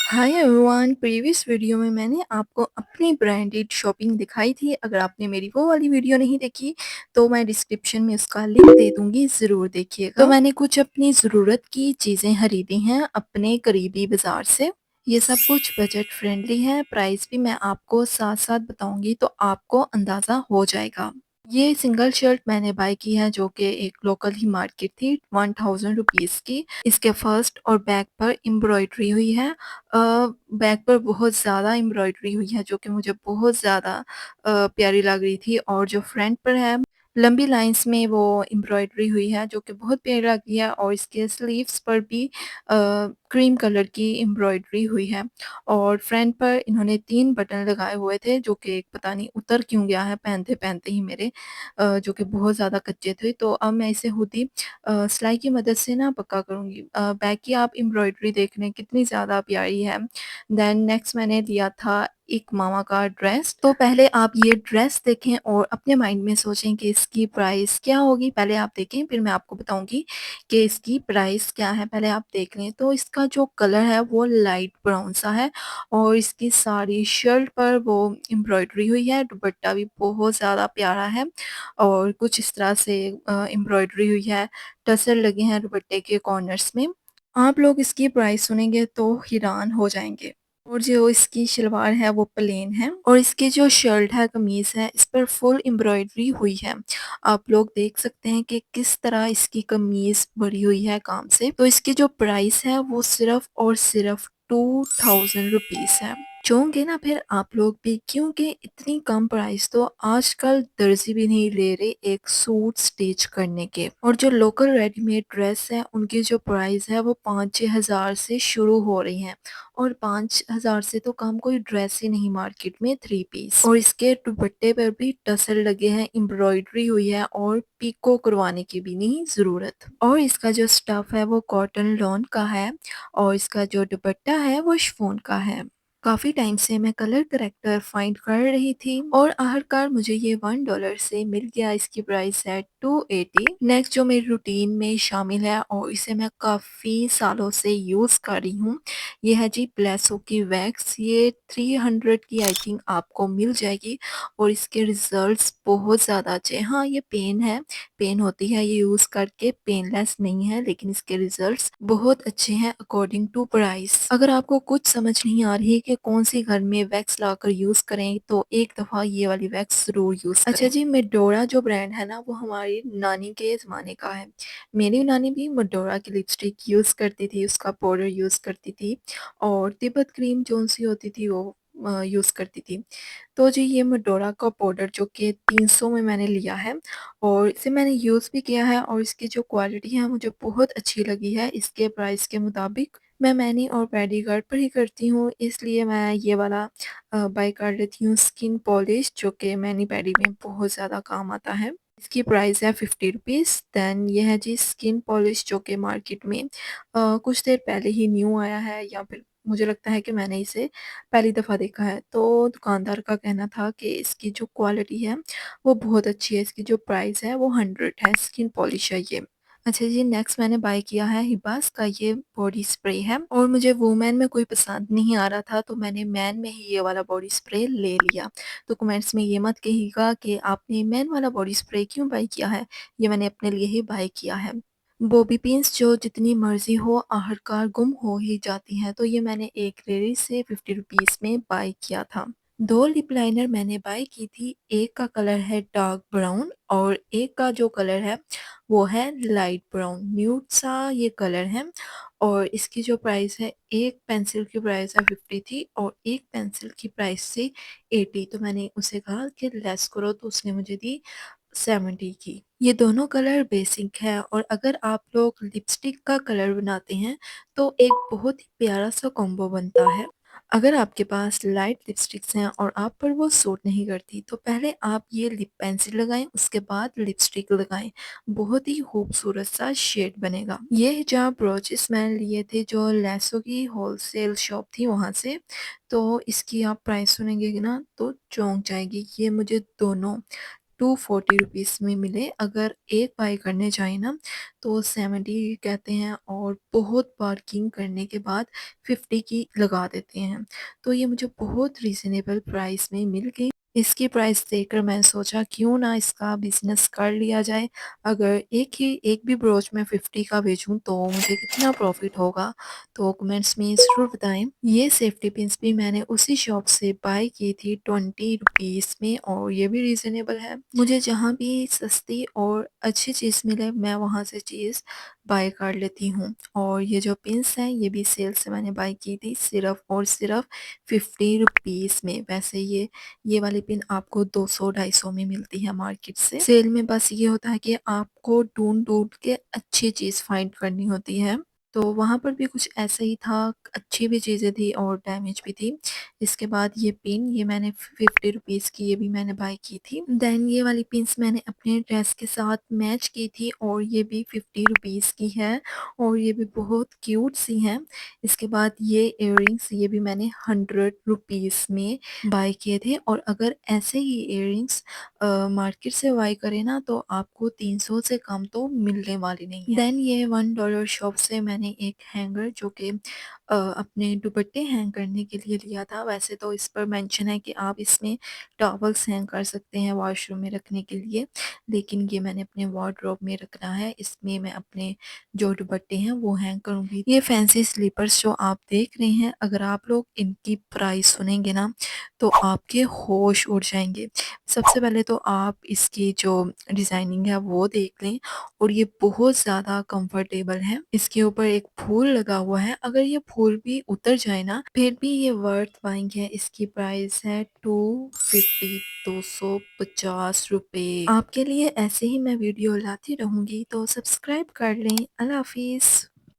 Hi everyone, previous video में मैंने आपको अपनी ब्रांडेड शॉपिंग दिखाई थी। अगर आपने मेरी वो वाली वीडियो नहीं देखी तो मैं डिस्क्रिप्शन में उसका लिंक दे दूंगी, ज़रूर देखिएगा। तो मैंने कुछ अपनी ज़रूरत की चीज़ें खरीदी हैं अपने करीबी बाज़ार से। ये सब कुछ बजट फ्रेंडली है, प्राइस भी मैं आपको साथ साथ बताऊंगी तो आपको अंदाज़ा हो जाएगा। ये सिंगल शर्ट मैंने बाय की है जो कि एक लोकल ही मार्केट थी 1000 रुपीज़ की। इसके फर्स्ट और बैक पर एम्ब्रॉयडरी हुई है। बैक पर बहुत ज़्यादा एम्ब्रॉयडरी हुई है जो कि मुझे बहुत ज़्यादा प्यारी लग रही थी, और जो फ्रंट पर है लंबी लाइंस में वो एम्ब्रॉयडरी हुई है जो कि बहुत प्यारी लग रही है, और इसके स्लीव्स पर भी क्रीम कलर की एम्ब्रॉयडरी हुई है। और फ्रंट पर इन्होंने 3 बटन लगाए हुए थे जो कि पता नहीं उतर क्यों गया है पहनते-पहनते ही मेरे, जो कि बहुत ज़्यादा कच्चे थे। तो अब मैं इसे खुद ही सिलाई की मदद से ना पक्का करूँगी। बैक की आप एम्ब्रॉयडरी देख लें कितनी ज़्यादा प्यारी है। देन नेक्स्ट मैंने लिया था एक मामा का ड्रेस। तो पहले आप ये ड्रेस देखें और अपने माइंड में सोचें कि इसकी प्राइस क्या होगी। पहले आप देखें, फिर मैं आपको बताऊँगी कि इसकी प्राइस क्या है, पहले आप देख लें। तो इसका जो कलर है वो लाइट ब्राउन सा है, और इसकी सारी शर्ट पर वो एम्ब्रॉयडरी हुई है। दुपट्टा भी बहुत ज़्यादा प्यारा है और कुछ इस तरह से एम्ब्रॉयडरी हुई है, टसल लगे हैं दुपट्टे के कॉर्नर्स में। आप लोग इसकी प्राइस सुनेंगे तो हैरान हो जाएँगे। और जो इसकी शलवार है वो प्लेन है, और इसकी जो शर्ट है, कमीज़ है, इस पर फुल एम्ब्रॉयडरी हुई है। आप लोग देख सकते हैं कि किस तरह इसकी कमीज़ भरी हुई है काम से। तो इसकी जो प्राइस है वो सिर्फ़ और सिर्फ़ 2000 रुपीज़ है। चोंगे ना फिर आप लोग भी, क्योंकि इतनी कम प्राइस तो आजकल दर्जी भी नहीं ले रहे एक सूट स्टिच करने के। और जो लोकल रेडीमेड ड्रेस है उनकी जो प्राइस है वो 5-6 हज़ार से शुरू हो रही हैं, और 5,000 से तो कम कोई ड्रेस ही नहीं मार्केट में 3 पीस। और इसके दुपट्टे पर भी टसल लगे हैं, एम्ब्रॉयडरी हुई है, और पीको करवाने की भी नहीं ज़रूरत। और इसका जो स्टफ है वो कॉटन लॉन का है, और इसका जो दुपट्टा है वो शिफॉन का है। काफ़ी टाइम से मैं कलर करेक्टर फाइंड कर रही थी, और आखिरकार मुझे ये $1 से मिल गया। इसकी प्राइस है 280। नेक्स्ट जो मेरी रूटीन में शामिल है और इसे मैं काफ़ी सालों से यूज़ कर रही हूँ, ये है जी ब्लेसो की वैक्स। ये 300 की आई थिंक आपको मिल जाएगी, और इसके रिजल्ट्स बहुत ज़्यादा अच्छे हैं। हाँ, ये पेन है, पेन होती है ये यूज़ करके, पेनलेस नहीं है, लेकिन इसके रिजल्ट्स बहुत अच्छे हैं अकॉर्डिंग टू प्राइस। अगर आपको कुछ समझ नहीं आ रही है कि कौन सी घर में वैक्स लाकर यूज़ करें, तो एक दफ़ा ये वाली वैक्स ज़रूर यूज़ करें। अच्छा जी, मेडोरा जो ब्रांड है ना वो हमारी नानी के ज़माने का है। मेरी नानी भी मेडोरा की लिपस्टिक यूज़ करती थी, उसका पाउडर यूज़ करती थी, और तिब्बत क्रीम जौन-सी होती थी वो यूज़ करती थी। तो जी ये मेडोरा का पाउडर जो कि 300 में मैंने लिया है, और इसे मैंने यूज़ भी किया है, और इसकी जो क्वालिटी है मुझे बहुत अच्छी लगी है। इसके प्राइस के मुताबिक मैं मैनी और पेडीक्योर पर ही करती हूँ, इसलिए मैं ये वाला बाय कर लेती हूँ स्किन पॉलिश, जो कि मैनी पेडी में बहुत ज़्यादा काम आता है। इसकी प्राइस है 50 रुपीज़। देन ये है जी स्किन पॉलिश जो कि मार्केट में कुछ देर पहले ही न्यू आया है, या फिर मुझे लगता है कि मैंने इसे पहली दफ़ा देखा है। तो दुकानदार का कहना था कि इसकी जो क्वालिटी है वो बहुत अच्छी है, इसकी जो प्राइस है वो 100 है, स्किन पॉलिश है ये। अच्छा जी, नेक्स्ट मैंने बाय किया है हिबास का ये बॉडी स्प्रे है, और मुझे वुमेन में कोई पसंद नहीं आ रहा था तो मैंने मैन में ही ये वाला बॉडी स्प्रे ले लिया। तो कमेंट्स में ये मत कहिएगा कि आपने मैन वाला बॉडी स्प्रे क्यों बाय किया है, ये मैंने अपने लिए ही बाय किया है। बॉबी पिन्स जो जितनी मर्ज़ी हो आखिरकार गुम हो ही जाती हैं, तो ये मैंने एक लेडी से 50 रुपीज़ में बाय किया था। 2 लिप लाइनर मैंने बाय की थी, एक का कलर है डार्क ब्राउन, और एक का जो कलर है वो है लाइट ब्राउन, न्यूड सा ये कलर है। और इसकी जो प्राइस है, एक पेंसिल की प्राइस है 50 थी, और एक पेंसिल की प्राइस थी 80। तो मैंने उसे कहा कि लेस करो, तो उसने मुझे दी 70 की। ये दोनों कलर बेसिक है, और अगर आप लोग लिपस्टिक का कलर बनाते हैं तो एक बहुत ही प्यारा सा कॉम्बो बनता है। अगर आपके पास लाइट लिपस्टिक्स हैं और आप पर वो सूट नहीं करती, तो पहले आप ये लिप पेंसिल लगाएं, उसके बाद लिपस्टिक लगाएं, बहुत ही खूबसूरत सा शेड बनेगा। ये हिजाब ब्रोचेस मैंने लिए थे जो लेसो की होलसेल शॉप थी वहाँ से। तो इसकी आप प्राइस सुनेंगे ना तो चौंक जाएगी। ये मुझे दोनों 240 रुपीज़ में मिले। अगर एक बाय करने जाए ना तो 70 कहते हैं और बहुत बार्गिंग करने के बाद 50 की लगा देते हैं। तो ये मुझे बहुत रीज़नेबल प्राइस में मिल गई। इसकी प्राइस देखकर मैंने सोचा क्यों ना इसका बिज़नेस कर लिया जाए। अगर एक भी ब्रोच मैं 50 का बेचूँ तो मुझे कितना प्रॉफ़िट होगा? तो कमेंट्स में ज़रूर बताएँ। ये सेफ्टी पिन्स भी मैंने उसी शॉप से बाय की थी 20 रुपीज़ में और ये भी रीज़नेबल है। मुझे जहाँ भी सस्ती और अच्छी चीज़ मिले मैं वहाँ से चीज़ बाय कर लेती हूँ। और ये जो पिन्स हैं ये भी सेल से मैंने बाय की थी सिर्फ़ और सिर्फ़ 50 रुपीज़ में। वैसे ये वाली पिन आपको 200-250 में मिलती है मार्केट से। सेल में बस ये होता है कि आपको ढूँढ-ढूँढ के अच्छी चीज़ फाइंड करनी होती है। तो वहाँ पर भी कुछ ऐसा ही था, अच्छी भी चीज़ें थी और डैमेज भी थी। इसके बाद ये पिन ये मैंने 50 रुपीज़ की ये भी मैंने बाय की थी। देन ये वाली पिन्स मैंने अपने ड्रेस के साथ मैच की थी और ये भी 50 रुपीज़ की है और ये भी बहुत क्यूट सी हैं। इसके बाद ये इयररिंग्स ये भी मैंने 100 रुपीज़ में बाय किए थे और अगर ऐसे ही इयररिंग्स मार्केट से बाय करें ना तो आपको 300 से कम तो मिलने वाली नहीं है। देन ये $1 शॉप से मैंने एक हैंगर जो कि अपने दुपट्टे हैंग करने के लिए लिया था। वैसे तो इस पर मेंशन है कि आप इसमें टॉवल्स हैंग कर सकते हैं वॉशरूम में रखने के लिए, लेकिन ये मैंने अपने वार्डरोब में रखना है। इसमें मैं अपने जो दुपट्टे हैं वो हैंग करूँगी। ये फैंसी स्लीपर्स जो आप देख रहे हैं अगर आप लोग इनकी प्राइस सुनेंगे ना तो आपके होश उड़ जाएँगे। सबसे पहले तो आप इसकी जो डिज़ाइनिंग है वो देख लें और ये बहुत ज़्यादा कंफर्टेबल है। इसके ऊपर एक फूल लगा हुआ है, अगर ये फूल भी उतर जाए ना फिर भी ये वर्थ बाइंग है। इसकी प्राइस है 250 250 रुपए। आपके लिए ऐसे ही मैं वीडियो लाती रहूँगी तो सब्सक्राइब कर लें। अल्लाह हाफ़िज़।